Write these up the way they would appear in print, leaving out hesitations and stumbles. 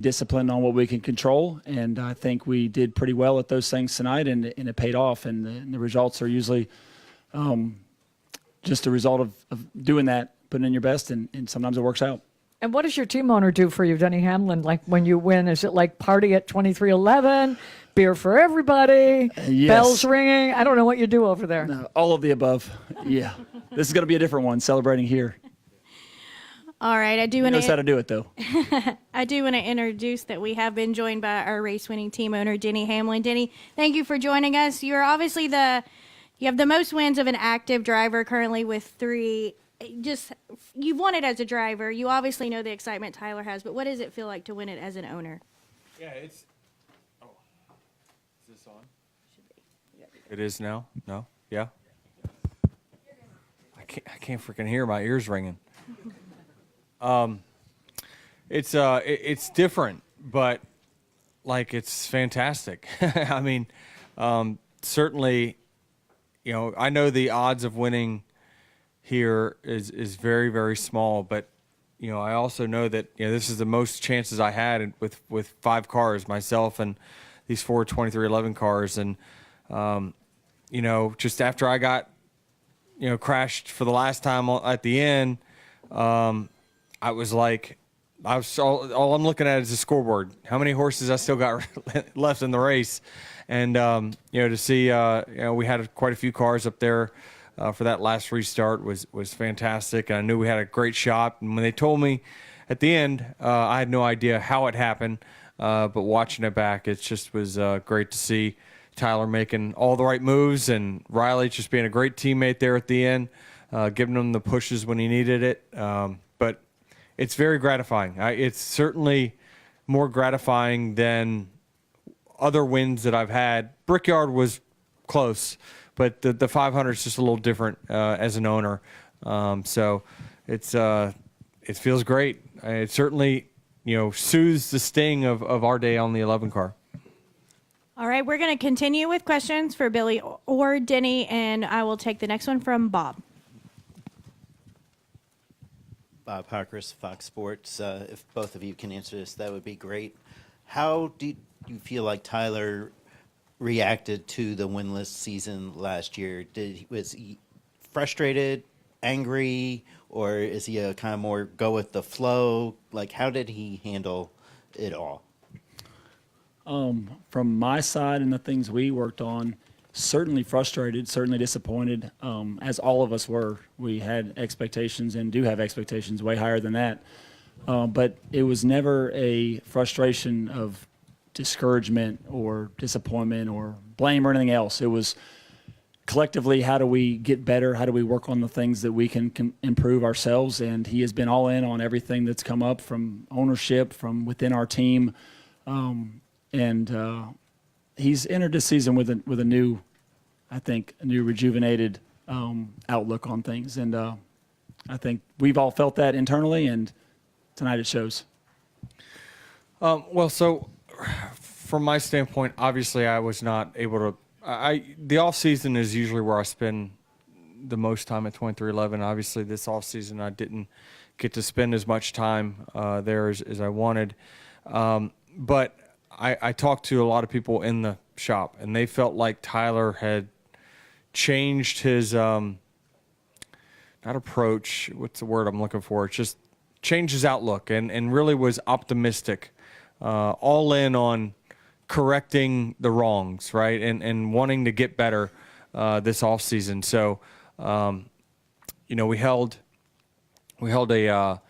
disciplined on what we can control, and I think we did pretty well at those things tonight, and it paid off. And the results are usually just a result of doing that, putting in your best, and sometimes it works out. And what does your team owner do for you, Denny Hamlin? Like when you win, is it like party at 2311, beer for everybody, Yes. bells ringing? I don't know what you do over there. No, all of the above. Yeah, this is going to be a different one, celebrating here. All right, I do He want knows how to to do it, though. I do want to introduce that we have been joined by our race-winning team owner, Denny Hamlin. Denny, thank you for joining us. You're obviously you have the most wins of an active driver currently with 3. You've won it as a driver. You obviously know the excitement Tyler has, but what does it feel like to win it as an owner? Yeah, it's. Oh, is this on? It is now. No. Yeah. I can't freaking hear. My ears ringing. It's different, but like it's fantastic. I mean, certainly, you know, I know the odds of winning here is very, very small, but you know, I also know that, you know, this is the most chances I had with 5 cars, myself and these 4 2311 cars. And you know, just after I got, you know, crashed for the last time at the end, I was like, all I'm looking at is the scoreboard. How many horses I still got left in the race? And you know, to see, you know, we had quite a few cars up there for that last restart was fantastic. And I knew we had a great shot. And when they told me at the end, I had no idea how it happened. But watching it back, it just was great to see Tyler making all the right moves and Riley just being a great teammate there at the end, giving him the pushes when he needed it. But it's very gratifying. It's certainly more gratifying than other wins that I've had. Brickyard was close, but the 500 is just a little different as an owner. So it feels great. It certainly, you know, soothes the sting of our day on the 11 car. All right, we're going to continue with questions for Billy or Denny, and I will take the next one from Bob. Bob Parkhurst, Fox Sports. If both of you can answer this, that would be great. How do you feel like Tyler reacted to the winless season last year? Was he frustrated, angry, or is he a kind of more go with the flow? Like, how did he handle it all? From my side and the things we worked on, certainly frustrated, certainly disappointed, as all of us were. We had expectations and do have expectations way higher than that. But it was never a frustration of discouragement or disappointment or blame or anything else. It was collectively, how do we get better? How do we work on the things that we can improve ourselves? And he has been all in on everything that's come up from ownership, from within our team. And he's entered this season with a new, I think, a new rejuvenated outlook on things. And I think we've all felt that internally, and tonight it shows. Well, so from my standpoint, obviously I was not able to. The off season is usually where I spend the most time at 2311. Obviously, this off season I didn't get to spend as much time there as I wanted. But I talked to a lot of people in the shop, and they felt like Tyler had changed his not approach. What's the word I'm looking for? It's just changed his outlook and really was optimistic, all in on correcting the wrongs, right, and wanting to get better this off season. So, you know, we held a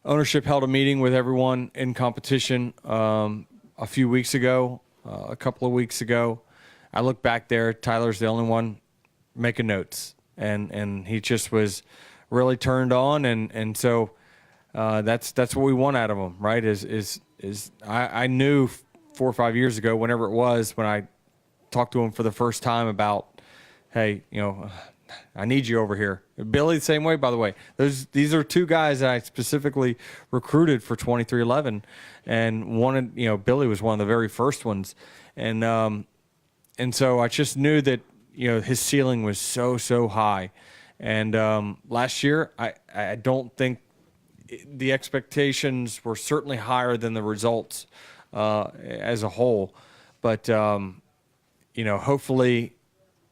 ownership held a meeting with everyone in competition a few weeks ago, a couple of weeks ago. I look back there, Tyler's the only one making notes, and he just was really turned on, and so that's what we want out of him, right? I knew 4 or 5 years ago, whenever it was, when I talked to him for the first time about, hey, you know, I need you over here. Billy, the same way, by the way. These are 2 guys that I specifically recruited for 2311, and wanted, you know, Billy was one of the very first ones, and so I just knew that, you know, his ceiling was so high, and last year I don't think the expectations were certainly higher than the results as a whole. But, hopefully,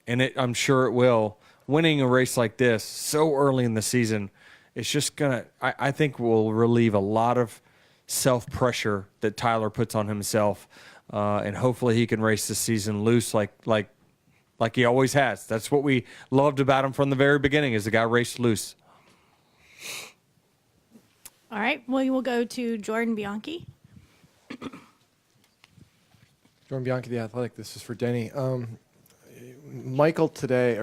and I'm sure it will, winning a race like this so early in the season, it's just going to, I think, will relieve a lot of self-pressure that Tyler puts on himself. And hopefully he can race this season loose like he always has. That's what we loved about him from the very beginning, is the guy raced loose. All right, we will go to Jordan Bianchi. Jordan Bianchi, The Athletic. This is for Denny. Michael today,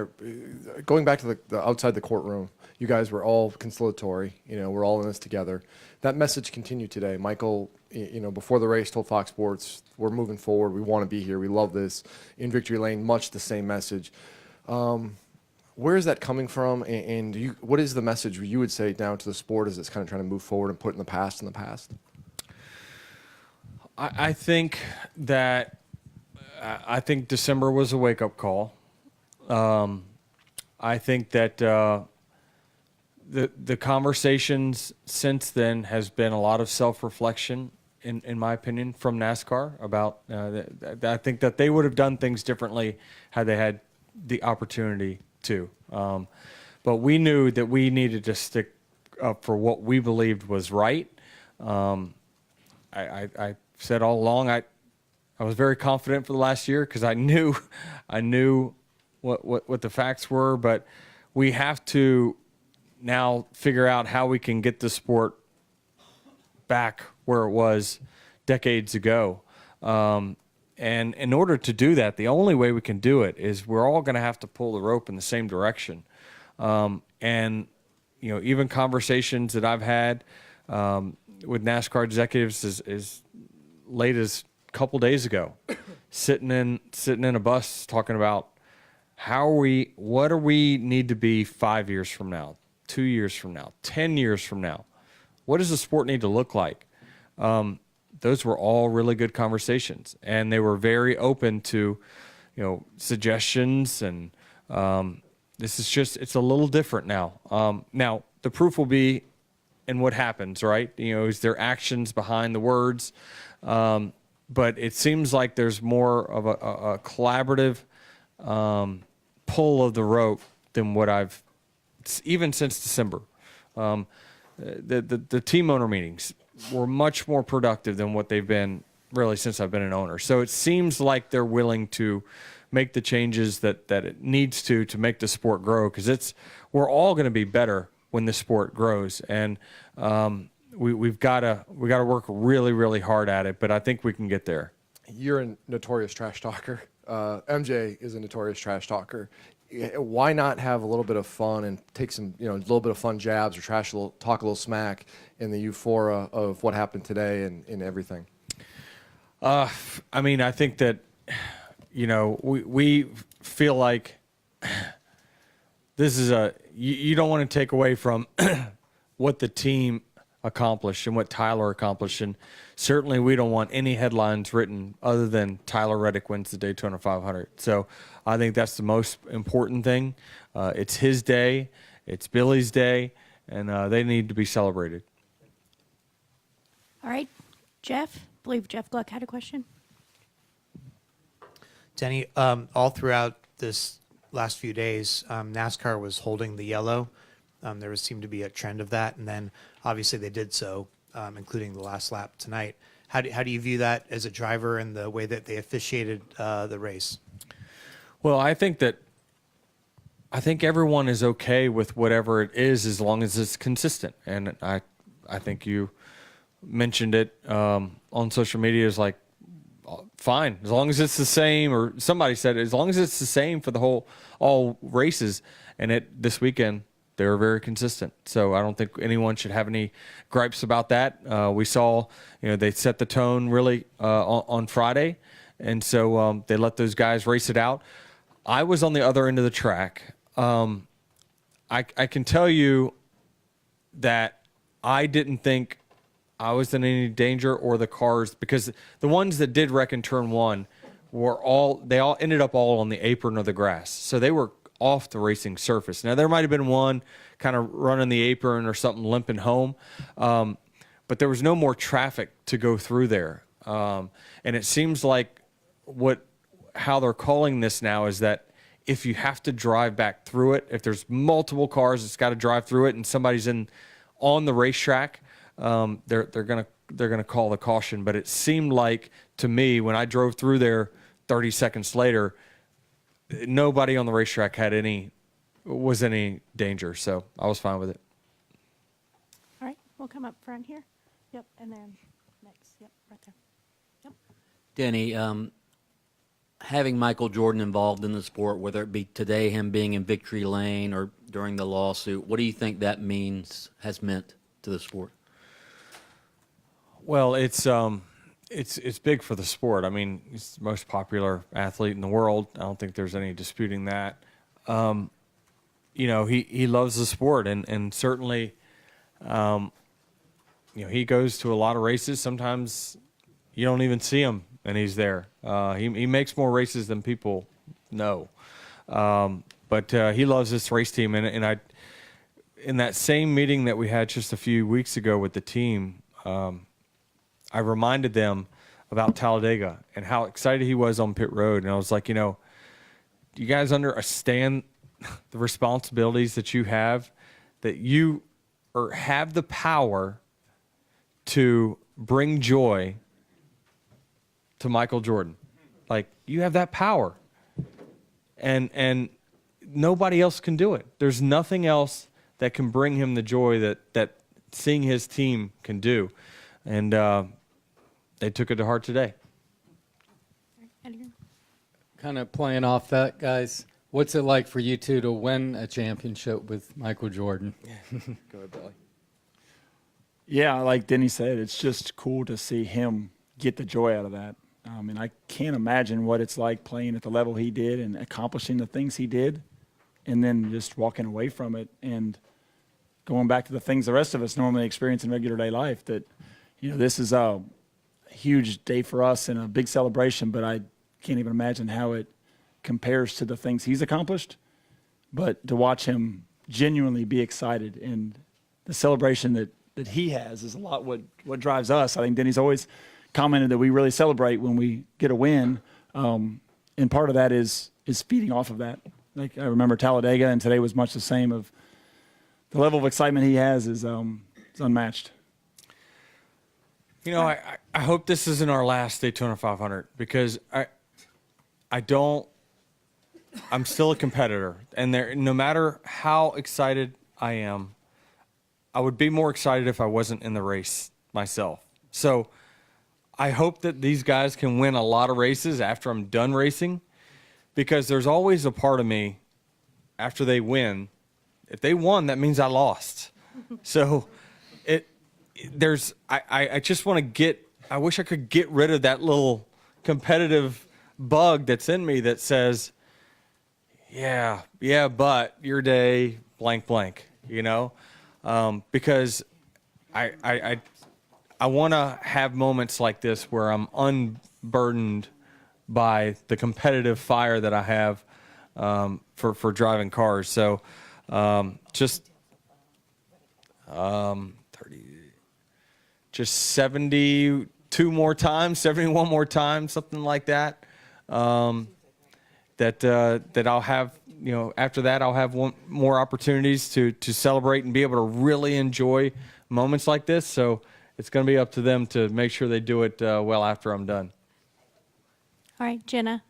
going back to the outside the courtroom, you guys were all conciliatory. We're all in this together. That message continued today. Michael, before the race, told Fox Sports, we're moving forward. We want to be here. We love this. In Victory Lane, much the same message. Where is that coming from? And what is the message you would say down to the sport as it's kind of trying to move forward and put in the past? I think that December was a wake-up call. I think that the conversations since then has been a lot of self-reflection, in my opinion, from NASCAR about I think that they would have done things differently had they had the opportunity to. But we knew that we needed to stick up for what we believed was right. I said all along I was very confident for the last year because I knew what the facts were, but we have to now figure out how we can get the sport back where it was decades ago. And in order to do that, the only way we can do it is we're all going to have to pull the rope in the same direction. And even conversations that I've had with NASCAR executives as late as a couple days ago, sitting in a bus talking about what do we need to be 5 years from now, 2 years from now, 10 years from now? What does the sport need to look like? Those were all really good conversations, and they were very open to, suggestions. And it's a little different now. Now the proof will be in what happens, right? Is there actions behind the words? But it seems like there's more of a collaborative pull of the rope than what I've even since December. The team owner meetings were much more productive than what they've been really since I've been an owner. So it seems like they're willing to make the changes that it needs to make the sport grow, because we're all going to be better when the sport grows. And we've got to work really, really hard at it, but I think we can get there. You're a notorious trash talker. MJ is a notorious trash talker. Why not have a little bit of fun and take some, a little bit of fun jabs or talk a little smack in the euphoria of what happened today and everything? I think that, we feel like this is you don't want to take away from what the team accomplished and what Tyler accomplished. And certainly we don't want any headlines written other than Tyler Reddick wins the Daytona 500. So I think that's the most important thing. It's his day. It's Billy's day. And they need to be celebrated. All right, Jeff. I believe Jeff Gluck had a question. Denny, all throughout this last few days, NASCAR was holding the yellow. There seemed to be a trend of that, and then obviously they did so, including the last lap tonight. How do you view that as a driver and the way that they officiated the race? Well, I think everyone is okay with whatever it is as long as it's consistent. And I think you mentioned it on social media is like, fine, as long as it's the same, or somebody said it, as long as it's the same for all races. And this weekend, they were very consistent. So I don't think anyone should have any gripes about that. We saw, they set the tone really on Friday. And so they let those guys race it out. I was on the other end of the track. I can tell you that I didn't think I was in any danger, or the cars, because the ones that did wreck in turn one they all ended up all on the apron of the grass. So they were off the racing surface. Now, there might have been one kind of running the apron or something limping home, but there was no more traffic to go through there. And it seems like how they're calling this now is that if you have to drive back through it, if there's multiple cars that's got to drive through it and somebody's on the racetrack, they're gonna call the caution. But it seemed like to me when I drove through there 30 seconds later, nobody on the racetrack was any danger, so I was fine with it. All right, we'll come up front here. Yep, and then next. Yep, right there. Yep. Denny, having Michael Jordan involved in the sport, whether it be today him being in victory lane or during the lawsuit, what do you think that has meant to the sport? Well, it's big for the sport. I mean, he's the most popular athlete in the world. I don't think there's any disputing that. He loves the sport, and certainly, he goes to a lot of races. Sometimes you don't even see him, and he's there. He makes more races than people know. But he loves this race team, and in that same meeting that we had just a few weeks ago with the team, I reminded them about Talladega and how excited he was on pit road. And I was like, do you guys understand the responsibilities that you have, that you have the power to bring joy to Michael Jordan? Like, you have that power. And nobody else can do it. There's nothing else that can bring him the joy that seeing his team can do. And they took it to heart today. Kind of playing off that, guys, what's it like for you two to win a championship with Michael Jordan? Go ahead, Billy. Yeah, like Denny said, it's just cool to see him get the joy out of that. And I can't imagine what it's like playing at the level he did and accomplishing the things he did, and then just walking away from it and going back to the things the rest of us normally experience in regular day life. That, this is a huge day for us and a big celebration, but I can't even imagine how it compares to the things he's accomplished. But to watch him genuinely be excited and the celebration that he has is a lot what drives us. I think Denny's always commented that we really celebrate when we get a win, and part of that is feeding off of that. Like, I remember Talladega, and today was much the same. Of the level of excitement he has is unmatched. I hope this isn't our last Daytona 500, because I'm still a competitor, and no matter how excited I am, I would be more excited if I wasn't in the race myself. So I hope that these guys can win a lot of races after I'm done racing, because there's always a part of me after they win. If they won, that means I lost. So I just want to I wish I could get rid of that little competitive bug that's in me that says, yeah, but your day, blank, blank, because I want to have moments like this where I'm unburdened by the competitive fire that I have for driving cars. So just 72 more times, 71 more times, something like that. That I'll have, after that I'll have more opportunities to celebrate and be able to really enjoy moments like this. So it's going to be up to them to make sure they do it well after I'm done. All right, Jenna.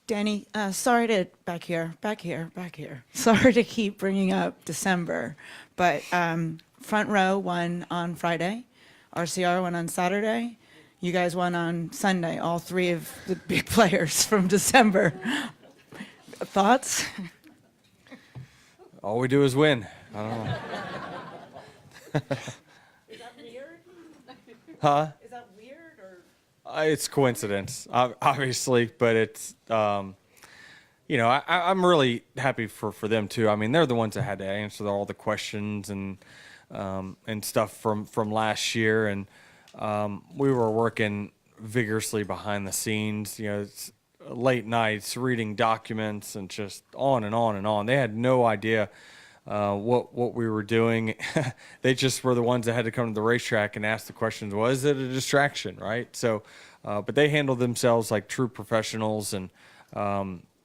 Denny, sorry to back here. Sorry to keep bringing up December, but Front Row won on Friday, RCR won on Saturday, you guys won on Sunday. All three of the big players from December. Thoughts? All we do is win. I don't know. Is that weird? Huh? Is that weird or? It's coincidence, obviously, but it's, I'm really happy for them too. I mean, they're the ones that had to answer all the questions and stuff from last year, and we were working vigorously behind the scenes. late nights reading documents and just on and on and on. They had no idea what we were doing. They just were the ones that had to come to the racetrack and ask the questions. Was it a distraction, right? So, but they handled themselves like true professionals, and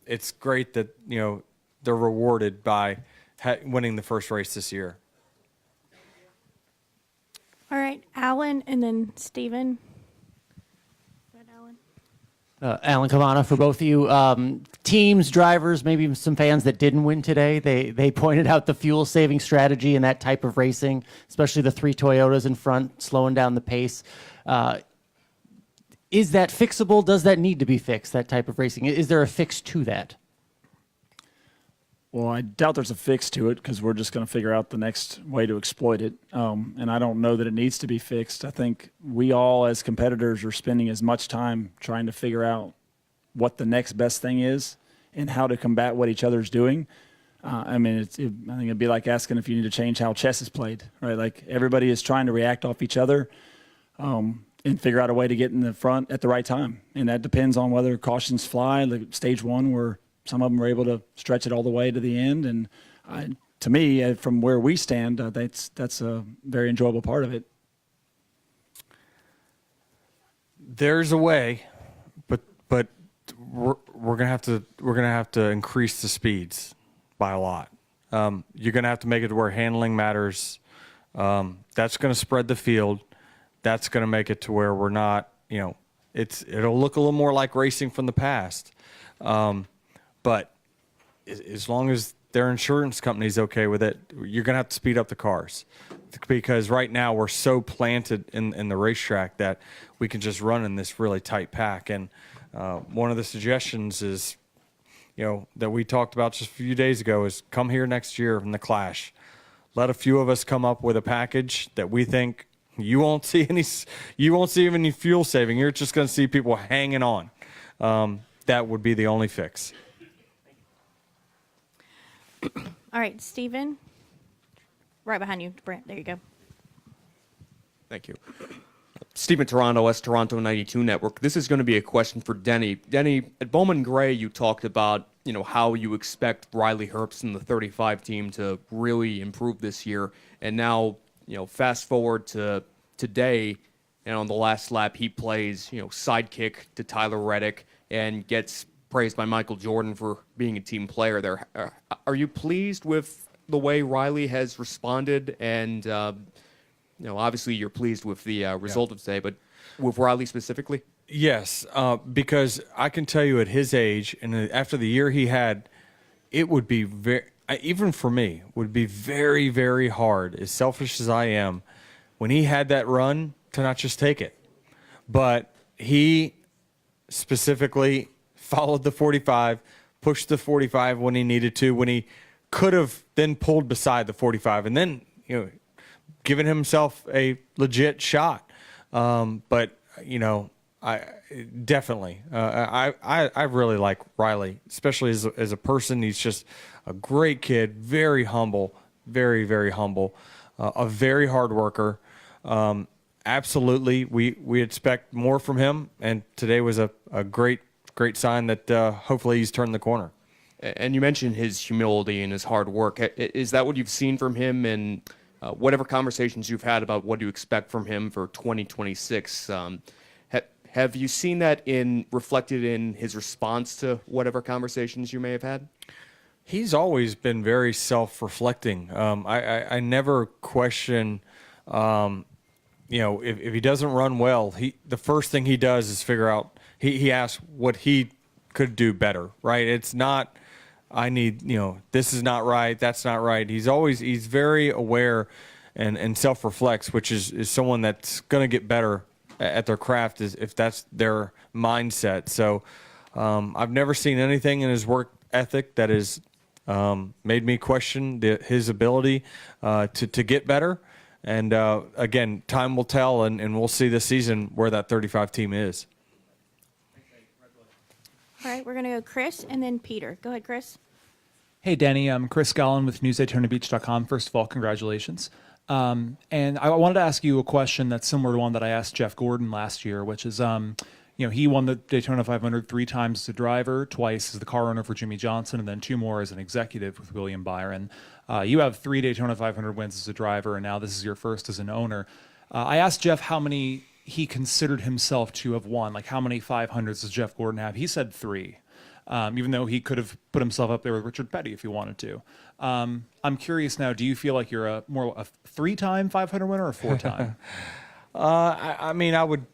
it's great that they're rewarded by winning the first race this year. All right, Alan, and then Steven. Go ahead, Alan. Alan Cavana for both of you. Teams, drivers, maybe some fans that didn't win today, they pointed out the fuel-saving strategy in that type of racing, especially the 3 Toyotas in front, slowing down the pace. Is that fixable? Does that need to be fixed, that type of racing? Is there a fix to that? Well, I doubt there's a fix to it because we're just going to figure out the next way to exploit it. And I don't know that it needs to be fixed. I think we all as competitors are spending as much time trying to figure out what the next best thing is and how to combat what each other's doing. I think it'd be like asking if you need to change how chess is played, right? Like everybody is trying to react off each other and figure out a way to get in the front at the right time. And that depends on whether cautions fly, like stage 1 where some of them were able to stretch it all the way to the end. And to me, from where we stand, that's a very enjoyable part of it. There's a way, but we're gonna have to increase the speeds by a lot. You're gonna have to make it to where handling matters. That's gonna spread the field. That's gonna make it to where we're not, it'll look a little more like racing from the past. But as long as their insurance company's okay with it, you're going to have to speed up the cars. Because right now we're so planted in the racetrack that we can just run in this really tight pack. And one of the suggestions is, that we talked about just a few days ago is come here next year in the Clash. Let a few of us come up with a package that we think you won't see even any fuel saving. You're just going to see people hanging on. That would be the only fix. All right, Steven. Right behind you, Brent. There you go. Thank you. Stephen Toronto, West Toronto 92 Network. This is going to be a question for Denny. Denny, at Bowman Gray, you talked about, how you expect Riley Herbst and the 35 team to really improve this year. And now, fast forward to today, and on the last lap, he plays, sidekick to Tyler Reddick and gets praised by Michael Jordan for being a team player there. Are you pleased with the way Riley has responded? And, obviously you're pleased with the result of today, but with Riley specifically? Yes, because I can tell you at his age and after the year he had, it would be even for me, would be very, very hard, as selfish as I am, when he had that run to not just take it. But he specifically followed the 45, pushed the 45 when he needed to, when he could have then pulled beside the 45 and then, given himself a legit shot. But, I definitely, I really like Riley, especially as a person. He's just a great kid, very humble, very, very humble, a very hard worker. Absolutely, we expect more from him, and today was a great sign that hopefully he's turned the corner. And you mentioned his humility and his hard work. Is that what you've seen from him in whatever conversations you've had about what you expect from him for 2026? Have you seen that reflected in his response to whatever conversations you may have had? He's always been very self-reflecting. I never question, if he doesn't run well, the first thing he does is figure out, he asks what he could do better, right? It's not, I need, this is not right, that's not right. He's very aware and self-reflects, which is someone that's going to get better at their craft if that's their mindset. So I've never seen anything in his work ethic that has made me question his ability to get better. And again, time will tell, and we'll see this season where that 35 team is. All right, we're going to go Chris and then Peter. Go ahead, Chris. Hey, Denny. I'm Chris Gollin with NewsDaytonaBeach.com. First of all, congratulations. And I wanted to ask you a question that's similar to one that I asked Jeff Gordon last year, which is, he won the Daytona 500 3 times as a driver, twice as the car owner for Jimmy Johnson, and then 2 more as an executive with William Byron. You have 3 Daytona 500 wins as a driver, and now this is your first as an owner. I asked Jeff how many he considered himself to have won. Like, how many 500s does Jeff Gordon have? He said 3, even though he could have put himself up there with Richard Petty if he wanted to. I'm curious now, do you feel like you're more a 3-time 500 winner or a 4-time? I mean, I would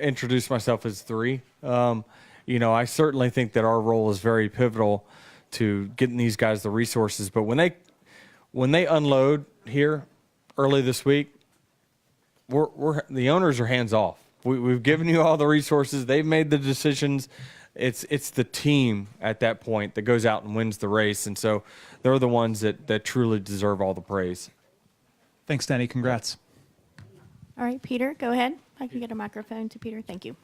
introduce myself as 3. I certainly think that our role is very pivotal to getting these guys the resources. But when they unload here early this week, we're the owners are hands off. We've given you all the resources. They've made the decisions. It's the team at that point that goes out and wins the race, and so they're the ones that truly deserve all the praise. Thanks, Denny. Congrats. All right, Peter, go ahead. I can get a microphone to Peter. Thank you.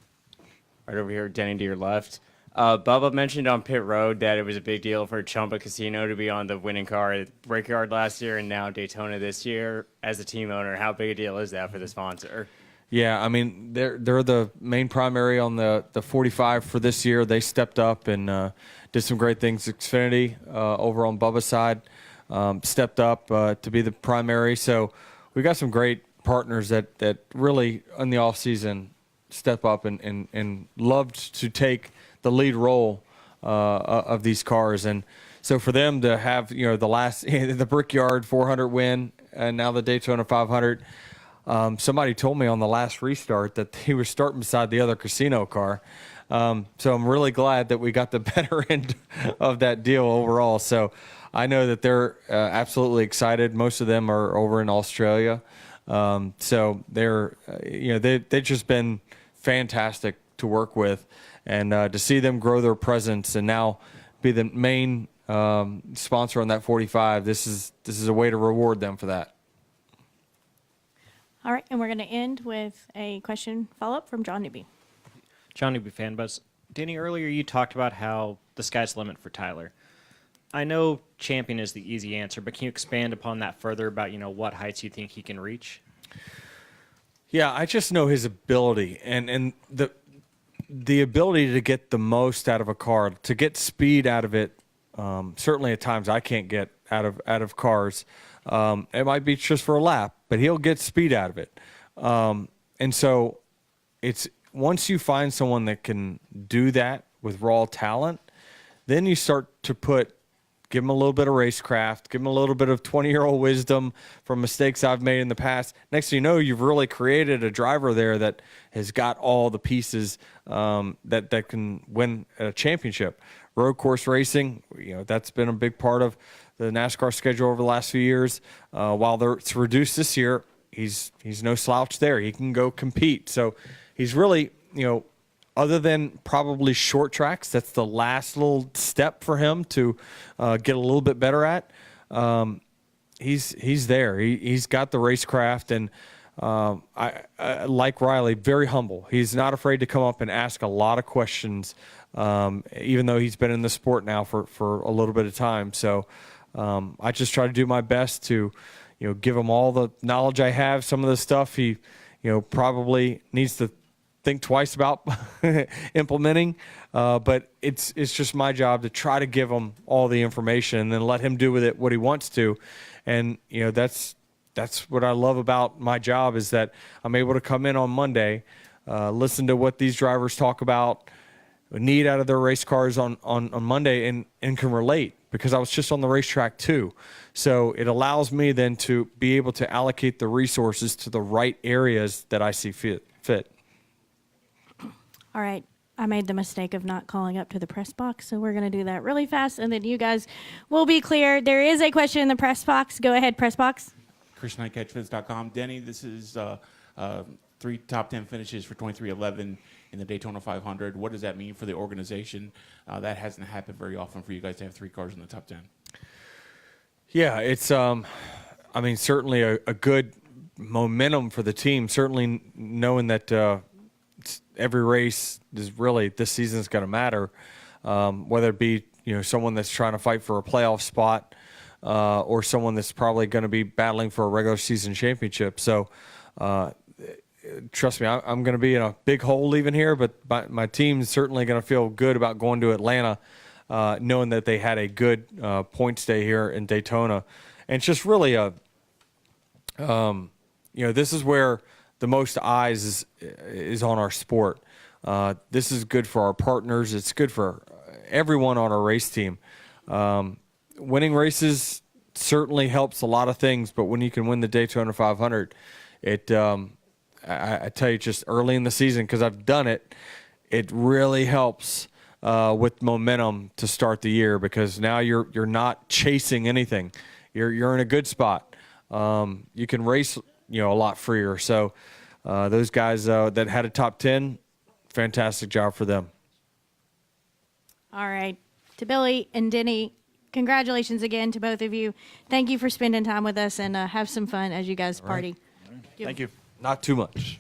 Right over here, Denny, to your left. Bubba mentioned on pit road that it was a big deal for Chumba Casino to be on the winning car at Brickyard last year and now Daytona this year. As a team owner, how big a deal is that for the sponsor? Yeah, I mean, they're the main primary on the 45 for this year. They stepped up and did some great things. Xfinity over on Bubba's side stepped up to be the primary. So we got some great partners that really in the off season step up and loved to take the lead role of these cars. And so for them to have the last the Brickyard 400 win and now the Daytona 500. Somebody told me on the last restart that he was starting beside the other casino car. So I'm really glad that we got the better end of that deal overall. So I know that they're absolutely excited. Most of them are over in Australia. So they're, they've just been fantastic to work with, and to see them grow their presence and now be the main sponsor on that 45. This is a way to reward them for that. All right, and we're going to end with a question follow-up from John Newby. John Newby, fan buzz. Danny, earlier you talked about how the sky's the limit for Tyler. I know champion is the easy answer, but can you expand upon that further about, what heights you think he can reach? Yeah, I just know his ability and the ability to get the most out of a car, to get speed out of it. Certainly at times I can't get out of cars. It might be just for a lap, but he'll get speed out of it. And so it's once you find someone that can do that with raw talent, then you start to give him a little bit of racecraft, give him a little bit of 20-year-old wisdom from mistakes I've made in the past. Next thing you know, you've really created a driver there that has got all the pieces that can win a championship. Road course racing, that's been a big part of the NASCAR schedule over the last few years. While it's reduced this year, he's no slouch there. He can go compete. So he's really, other than probably short tracks, that's the last little step for him to get a little bit better at. He's there. He's got the racecraft, and I like Riley, very humble. He's not afraid to come up and ask a lot of questions, even though he's been in the sport now for a little bit of time. So I just try to do my best to, give him all the knowledge I have. Some of the stuff he, probably needs to think twice about implementing, but it's just my job to try to give him all the information and then let him do with it what he wants to. And that's what I love about my job, is that I'm able to come in on Monday, listen to what these drivers talk about, need out of their race cars on Monday, and can relate, because I was just on the racetrack too. So it allows me then to be able to allocate the resources to the right areas that I see fit. All right. I made the mistake of not calling up to the press box, so we're going to do that really fast, and then you guys will be clear. There is a question in the press box. Go ahead, press box. ChristianCatchFence.com. Denny, this is 3 top 10 finishes for 23-11 in the Daytona 500. What does that mean for the organization? That hasn't happened very often for you guys to have 3 cars in the top 10. Yeah, it's certainly a good momentum for the team. Certainly knowing that every race is really, this season's going to matter, whether it be someone that's trying to fight for a playoff spot or someone that's probably going to be battling for a regular season championship. So trust me, I'm going to be in a big hole leaving here, but my team's certainly going to feel good about going to Atlanta, knowing that they had a good points day here in Daytona. And it's just really this is where the most eyes is on our sport. This is good for our partners. It's good for everyone on our race team. Winning races certainly helps a lot of things, but when you can win the Daytona 500, I tell you, just early in the season, because I've done it, it really helps with momentum to start the year, because now you're not chasing anything. You're in a good spot. You can race a lot freer. So those guys that had a top 10, fantastic job for them. All right. To Billy and Denny, congratulations again to both of you. Thank you for spending time with us, and have some fun as you guys party. Thank you. Not too much.